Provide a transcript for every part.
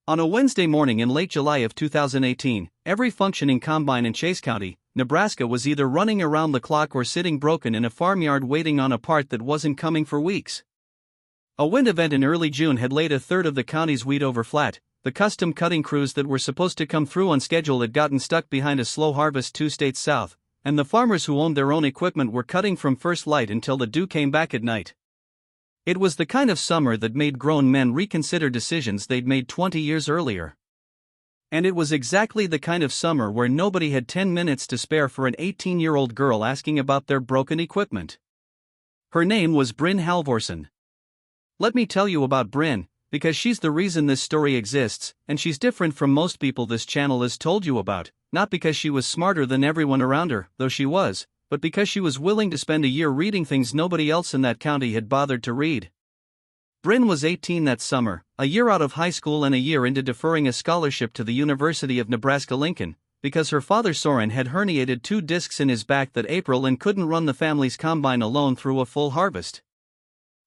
On a Wednesday morning in late July of 2018, every functioning combine in Chase County, Nebraska was either running around the clock or sitting broken in a farmyard waiting on a part that wasn't coming for weeks. A wind event in early June had laid a third of the county's wheat over flat. The custom cutting crews that were supposed to come through on schedule had gotten stuck behind a slow harvest 2 states south, and the farmers who owned their own equipment were cutting from first light until the dew came back at night. It was the kind of summer that made grown men reconsider decisions they'd made 20 years earlier. And it was exactly the kind of summer where nobody had 10 minutes to spare for an 18-year-old girl asking about their broken equipment. Her name was Bryn Halvorsen. Let me tell you about Bryn, because she's the reason this story exists, and she's different from most people this channel has told you about, not because she was smarter than everyone around her, though she was, but because she was willing to spend a year reading things nobody else in that county had bothered to read. Bryn was 18 that summer, a year out of high school and a year into deferring a scholarship to the University of Nebraska-Lincoln, because her father Soren had herniated 2 discs in his back that April and couldn't run the family's combine alone through a full harvest.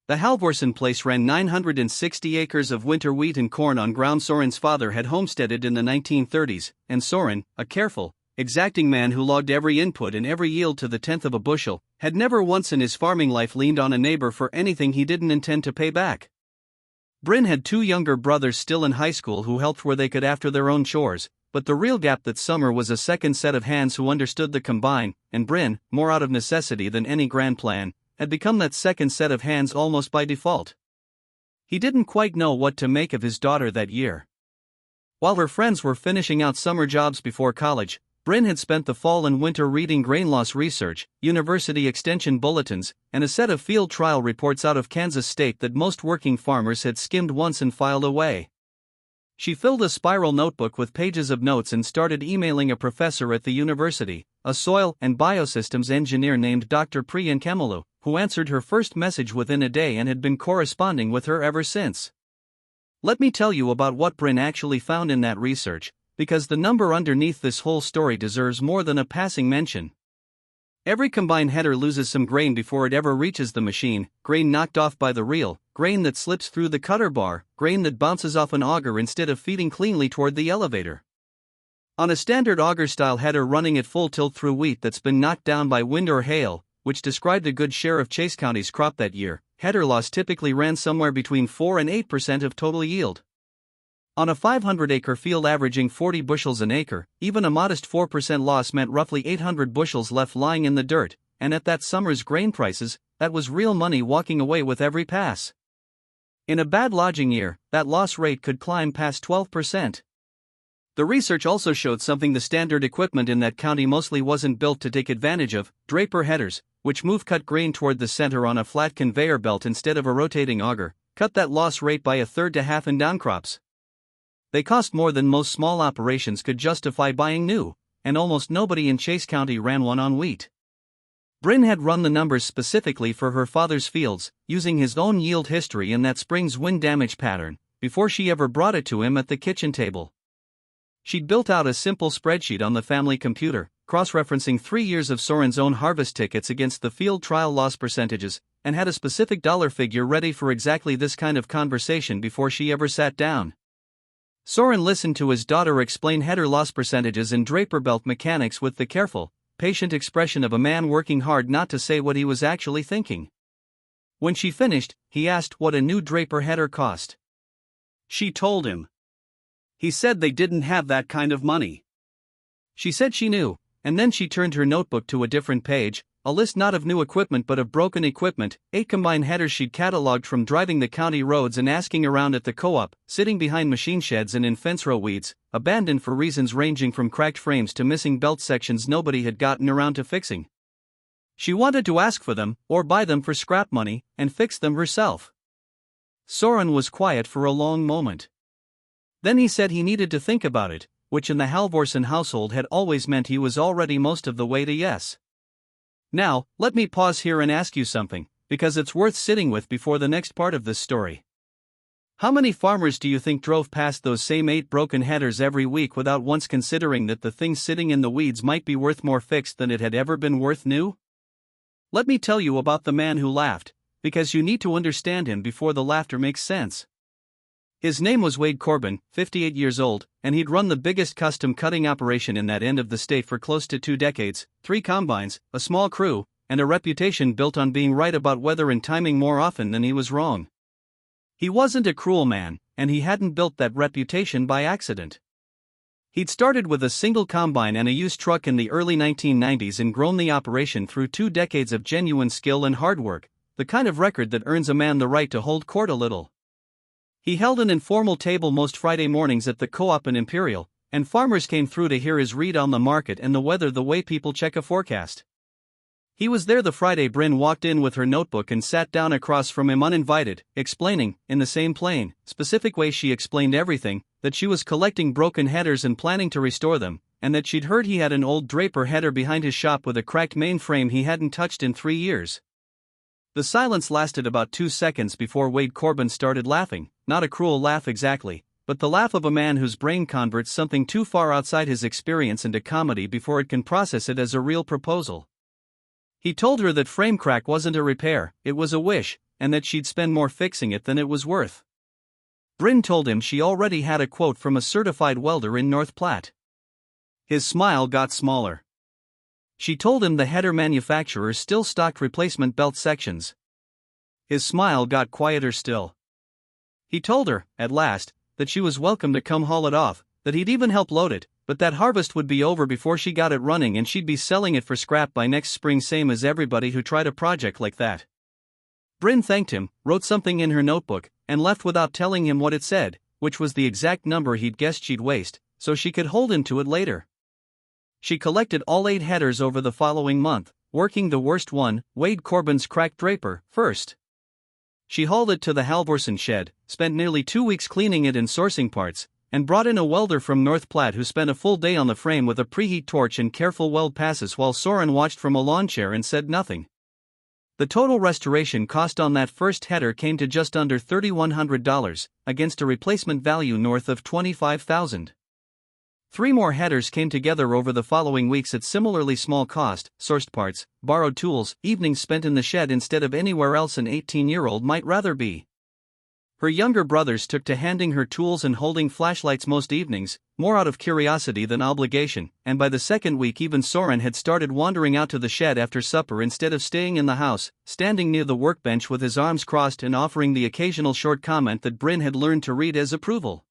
The Halvorsen place ran 960 acres of winter wheat and corn on ground Soren's father had homesteaded in the 1930s, and Soren, a careful, exacting man who logged every input and every yield to the tenth of a bushel, had never once in his farming life leaned on a neighbor for anything he didn't intend to pay back. Bryn had 2 younger brothers still in high school who helped where they could after their own chores, but the real gap that summer was a second set of hands who understood the combine, and Bryn, more out of necessity than any grand plan, had become that second set of hands almost by default. He didn't quite know what to make of his daughter that year. While her friends were finishing out summer jobs before college, Bryn had spent the fall and winter reading grain loss research, university extension bulletins, and a set of field trial reports out of Kansas State that most working farmers had skimmed once and filed away. She filled a spiral notebook with pages of notes and started emailing a professor at the university, a soil and biosystems engineer named Dr. Priyan Kemalu, who answered her first message within a day and had been corresponding with her ever since. Let me tell you about what Bryn actually found in that research, because the number underneath this whole story deserves more than a passing mention. Every combine header loses some grain before it ever reaches the machine, grain knocked off by the reel, grain that slips through the cutter bar, grain that bounces off an auger instead of feeding cleanly toward the elevator. On a standard auger-style header running at full tilt through wheat that's been knocked down by wind or hail, which described a good share of Chase County's crop that year, header loss typically ran somewhere between 4 and 8% of total yield. On a 500-acre field averaging 40 bushels an acre, even a modest 4% loss meant roughly 800 bushels left lying in the dirt, and at that summer's grain prices, that was real money walking away with every pass. In a bad lodging year, that loss rate could climb past 12%. The research also showed something the standard equipment in that county mostly wasn't built to take advantage of: draper headers, which move cut grain toward the center on a flat conveyor belt instead of a rotating auger, cut that loss rate by a third to half in downcrops. They cost more than most small operations could justify buying new, and almost nobody in Chase County ran one on wheat. Bryn had run the numbers specifically for her father's fields, using his own yield history and that spring's wind damage pattern, before she ever brought it to him at the kitchen table. She'd built out a simple spreadsheet on the family computer, cross-referencing 3 years of Soren's own harvest tickets against the field trial loss percentages, and had a specific dollar figure ready for exactly this kind of conversation before she ever sat down. Soren listened to his daughter explain header loss percentages and draper belt mechanics with the careful, patient expression of a man working hard not to say what he was actually thinking. When she finished, he asked what a new draper header cost. She told him. He said they didn't have that kind of money. She said she knew, and then she turned her notebook to a different page, a list not of new equipment but of broken equipment, 8 combine headers she'd cataloged from driving the county roads and asking around at the co-op, sitting behind machine sheds and in fence row weeds, abandoned for reasons ranging from cracked frames to missing belt sections nobody had gotten around to fixing. She wanted to ask for them, or buy them for scrap money, and fix them herself. Soren was quiet for a long moment. Then he said he needed to think about it, which in the Halvorsen household had always meant he was already most of the way to yes. Now, let me pause here and ask you something, because it's worth sitting with before the next part of this story. How many farmers do you think drove past those same 8 broken headers every week without once considering that the thing sitting in the weeds might be worth more fixed than it had ever been worth new? Let me tell you about the man who laughed, because you need to understand him before the laughter makes sense. His name was Wade Corbin, 58 years old, and he'd run the biggest custom cutting operation in that end of the state for close to 2 decades, 3 combines, a small crew, and a reputation built on being right about weather and timing more often than he was wrong. He wasn't a cruel man, and he hadn't built that reputation by accident. He'd started with a single combine and a used truck in the early 1990s and grown the operation through 2 decades of genuine skill and hard work, the kind of record that earns a man the right to hold court a little. He held an informal table most Friday mornings at the Co-op in Imperial, and farmers came through to hear his read on the market and the weather the way people check a forecast. He was there the Friday Bryn walked in with her notebook and sat down across from him uninvited, explaining, in the same plain, specific way she explained everything, that she was collecting broken headers and planning to restore them, and that she'd heard he had an old Draper header behind his shop with a cracked mainframe he hadn't touched in 3 years. The silence lasted about 2 seconds before Wade Corbin started laughing, not a cruel laugh exactly, but the laugh of a man whose brain converts something too far outside his experience into comedy before it can process it as a real proposal. He told her that frame crack wasn't a repair, it was a wish, and that she'd spend more fixing it than it was worth. Bryn told him she already had a quote from a certified welder in North Platte. His smile got smaller. She told him the header manufacturers still stocked replacement belt sections. His smile got quieter still. He told her, at last, that she was welcome to come haul it off, that he'd even help load it, but that harvest would be over before she got it running and she'd be selling it for scrap by next spring, same as everybody who tried a project like that. Bryn thanked him, wrote something in her notebook, and left without telling him what it said, which was the exact number he'd guessed she'd waste, so she could hold him to it later. She collected all 8 headers over the following month, working the worst one, Wade Corbin's cracked Draper, first. She hauled it to the Halvorsen shed, spent nearly 2 weeks cleaning it and sourcing parts, and brought in a welder from North Platte who spent a full day on the frame with a preheat torch and careful weld passes while Soren watched from a lawn chair and said nothing. The total restoration cost on that first header came to just under $3,100, against a replacement value north of $25,000. 3 more headers came together over the following weeks at similarly small cost, sourced parts, borrowed tools, evenings spent in the shed instead of anywhere else an 18-year-old might rather be. Her younger brothers took to handing her tools and holding flashlights most evenings, more out of curiosity than obligation, and by the second week even Soren had started wandering out to the shed after supper instead of staying in the house, standing near the workbench with his arms crossed and offering the occasional short comment that Bryn had learned to read as approval.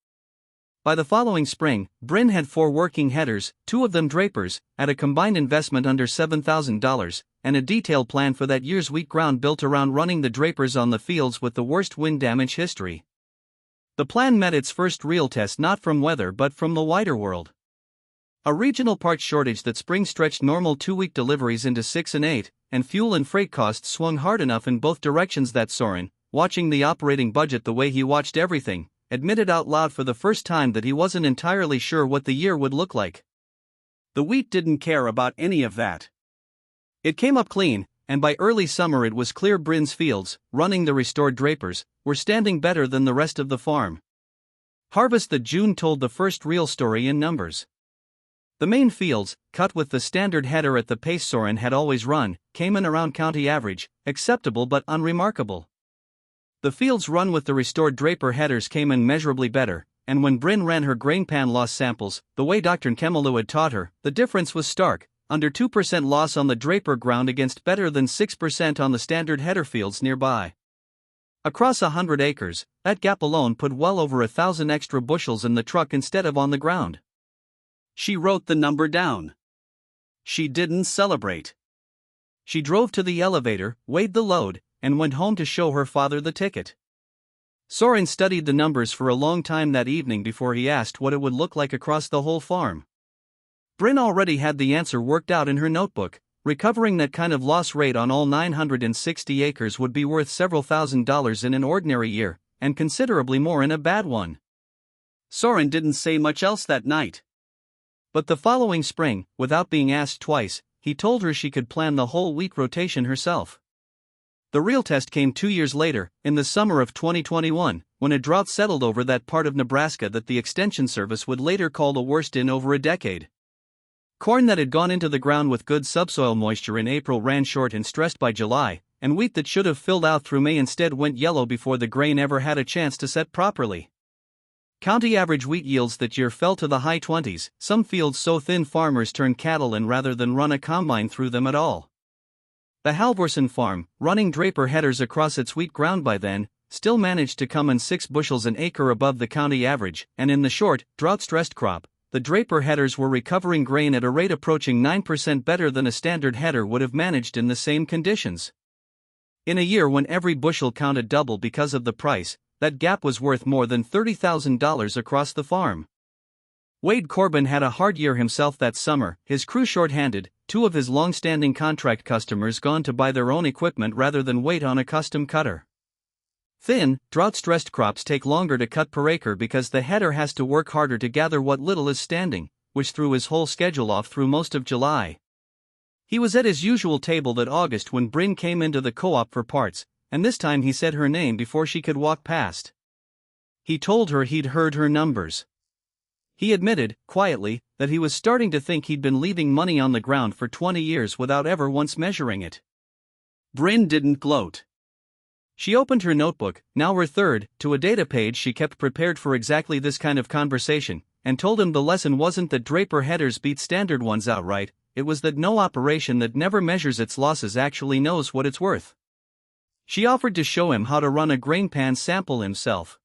By the following spring, Bryn had 4 working headers, 2 of them Drapers, at a combined investment under $7,000, and a detailed plan for that year's wheat ground built around running the Drapers on the fields with the worst wind damage history. The plan met its first real test not from weather but from the wider world. A regional parts shortage that spring stretched normal 2-week deliveries into 6 and 8, and fuel and freight costs swung hard enough in both directions that Soren, watching the operating budget the way he watched everything, admitted out loud for the first time that he wasn't entirely sure what the year would look like. The wheat didn't care about any of that. It came up clean, and by early summer it was clear Bryn's fields, running the restored Drapers, were standing better than the rest of the farm. Harvest that June told the first real story in numbers. The main fields, cut with the standard header at the pace Soren had always run, came in around county average, acceptable but unremarkable. The fields run with the restored Draper headers came in measurably better, and when Bryn ran her grain pan loss samples, the way Dr. Kemelu had taught her, the difference was stark, under 2% loss on the Draper ground against better than 6% on the standard header fields nearby. Across 100 acres, that gap alone put well over 1,000 extra bushels in the truck instead of on the ground. She wrote the number down. She didn't celebrate. She drove to the elevator, weighed the load, and went home to show her father the ticket. Soren studied the numbers for a long time that evening before he asked what it would look like across the whole farm. Bryn already had the answer worked out in her notebook. Recovering that kind of loss rate on all 960 acres would be worth several $1,000s in an ordinary year, and considerably more in a bad one. Soren didn't say much else that night. But the following spring, without being asked twice, he told her she could plan the whole wheat rotation herself. The real test came 2 years later, in the summer of 2021, when a drought settled over that part of Nebraska that the Extension Service would later call the worst in over a decade. Corn that had gone into the ground with good subsoil moisture in April ran short and stressed by July, and wheat that should have filled out through May instead went yellow before the grain ever had a chance to set properly. County average wheat yields that year fell to the high 20s, some fields so thin farmers turned cattle in rather than run a combine through them at all. The Halvorsen farm, running Draper headers across its wheat ground by then, still managed to come in 6 bushels an acre above the county average, and in the short, drought-stressed crop, the Draper headers were recovering grain at a rate approaching 9% better than a standard header would have managed in the same conditions. In a year when every bushel counted double because of the price, that gap was worth more than $30,000 across the farm. Wade Corbin had a hard year himself that summer, his crew short-handed, 2 of his long-standing contract customers gone to buy their own equipment rather than wait on a custom cutter. Thin, drought-stressed crops take longer to cut per acre because the header has to work harder to gather what little is standing, which threw his whole schedule off through most of July. He was at his usual table that August when Bryn came into the co-op for parts, and this time he said her name before she could walk past. He told her he'd heard her numbers. He admitted, quietly, that he was starting to think he'd been leaving money on the ground for 20 years without ever once measuring it. Bryn didn't gloat. She opened her notebook, now her third, to a data page she kept prepared for exactly this kind of conversation, and told him the lesson wasn't that Draper headers beat standard ones outright, it was that no operation that never measures its losses actually knows what it's worth. She offered to show him how to run a grain pan sample himself.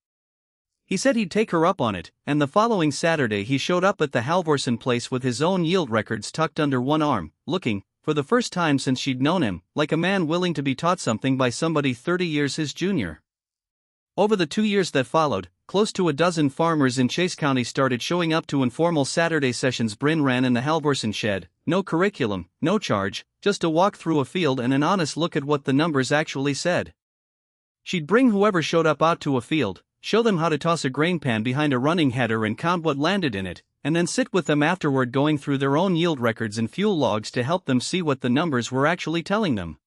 He said he'd take her up on it, and the following Saturday he showed up at the Halvorsen place with his own yield records tucked under one arm, looking, for the first time since she'd known him, like a man willing to be taught something by somebody 30 years his junior. Over the 2 years that followed, close to a dozen farmers in Chase County started showing up to informal Saturday sessions Bryn ran in the Halvorsen shed, no curriculum, no charge, just a walk through a field and an honest look at what the numbers actually said. She'd bring whoever showed up out to a field, show them how to toss a grain pan behind a running header and count what landed in it, and then sit with them afterward going through their own yield records and fuel logs to help them see what the numbers were actually telling them.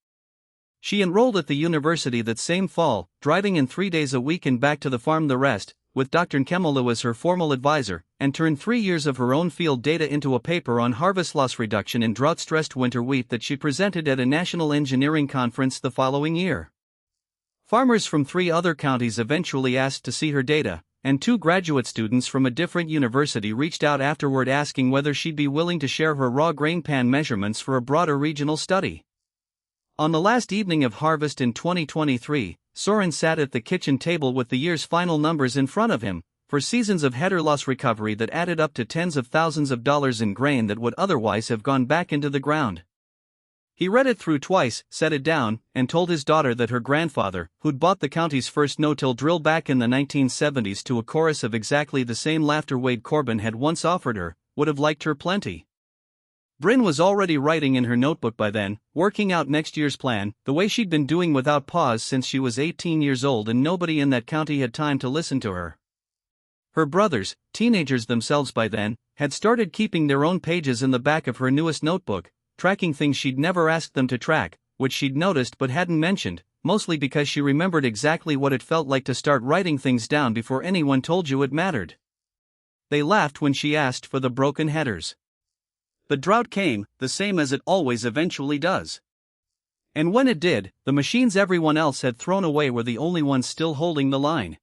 She enrolled at the university that same fall, driving in 3 days a week and back to the farm the rest, with Dr. Kemelu as her formal advisor, and turned 3 years of her own field data into a paper on harvest loss reduction in drought-stressed winter wheat that she presented at a national engineering conference the following year. Farmers from 3 other counties eventually asked to see her data, and 2 graduate students from a different university reached out afterward asking whether she'd be willing to share her raw grain pan measurements for a broader regional study. On the last evening of harvest in 2023, Soren sat at the kitchen table with the year's final numbers in front of him, for seasons of header loss recovery that added up to tens of thousands of dollars in grain that would otherwise have gone back into the ground. He read it through twice, set it down, and told his daughter that her grandfather, who'd bought the county's first no-till drill back in the 1970s to a chorus of exactly the same laughter Wade Corbin had once offered her, would have liked her plenty. Bryn was already writing in her notebook by then, working out next year's plan, the way she'd been doing without pause since she was 18 years old and nobody in that county had time to listen to her. Her brothers, teenagers themselves by then, had started keeping their own pages in the back of her newest notebook, tracking things she'd never asked them to track, which she'd noticed but hadn't mentioned, mostly because she remembered exactly what it felt like to start writing things down before anyone told you it mattered. They laughed when she asked for the broken headers. The drought came, the same as it always eventually does. And when it did, the machines everyone else had thrown away were the only ones still holding the line.